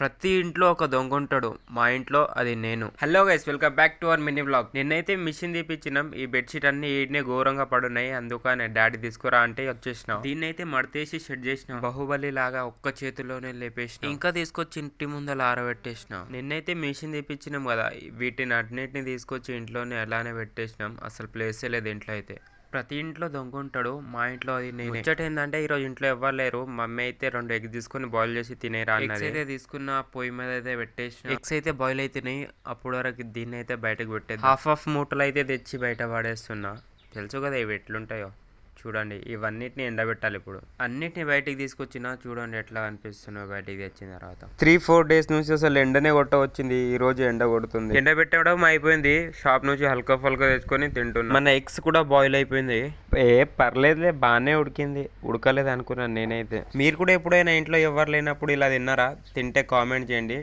ప్రతి ఇంట్లో ఒక దొంగ ఉంటాడు. మా ఇంట్లో అది నేను. Hello guys, welcome back to our mini vlog. నిన్నైతే మిషన్ తీపిచ్చినాం. ఈ బెడ్షీట్ అన్ని ఈడనే ఘోరంగా పడున్నాయి. అందుకనే డాడీ తీసుకురా అంటే వచ్చేసినాం. దీన్నైతే మడతేసి షెడ్ చేసిన బాహుబలి లాగా ఒక్క చేతిలోనే లేపేసిన. ఇంకా తీసుకొచ్చి ఇంటి ముందర ఆరబెట్టేసిన. నిన్నైతే మిషన్ తీపిచ్చినాం కదా, వీటిని అన్నిటిని తీసుకొచ్చి ఇంట్లోనే అలానే పెట్టేసినాం. అసలు ప్లేసే లేదు ఇంట్లో అయితే. ప్రతి ఇంట్లో దొంగ ఉంటాడు. మా ఇంట్లో అది నేను. ముచ్చట ఏంటంటే ఈరోజు ఇంట్లో ఎవ్వరు లేరు. మమ్మీ అయితే 2 ఎగ్ తీసుకుని బాయిల్ చేసి తినేరా అన్నది. ఎగ్స్ అయితే తీసుకున్న పొయ్యి మీద అయితే పెట్టేసిన. ఎగ్స్ అయితే బాయిల్ అవుతున్నాయి. అప్పుడు వరకు దీన్ని అయితే బయటకు పెట్టేది. హాఫ్ మూటలు అయితే తెచ్చి బయట పడేస్తున్నా. తెలుసు కదా ఇవి ఎట్లుంటాయో. చూడండి, ఇవన్నిటిని ఎండబెట్టాలి. ఇప్పుడు అన్నిటిని బయటికి తీసుకొచ్చిన చూడండి ఎట్లా అనిపిస్తున్నాయో బయటికి తెచ్చిన తర్వాత. 3-4 డేస్ నుంచి అసలు ఎండనే కొట్టవచ్చింది. ఈ రోజు ఎండ కొడుతుంది. ఎండ పెట్టడం అయిపోయింది. షాప్ నుంచి హల్కా ఫల్కా తెచ్చుకొని తింటున్నా. మన ఎగ్స్ కూడా బాయిల్ అయిపోయింది. పర్లేదులే, బాగానే ఉడికింది. ఉడకలేదు అనుకున్నాను నేనైతే. మీరు కూడా ఎప్పుడైనా ఇంట్లో ఎవరు లేనప్పుడు ఇలా తిన్నారా? తింటే కామెంట్ చేయండి.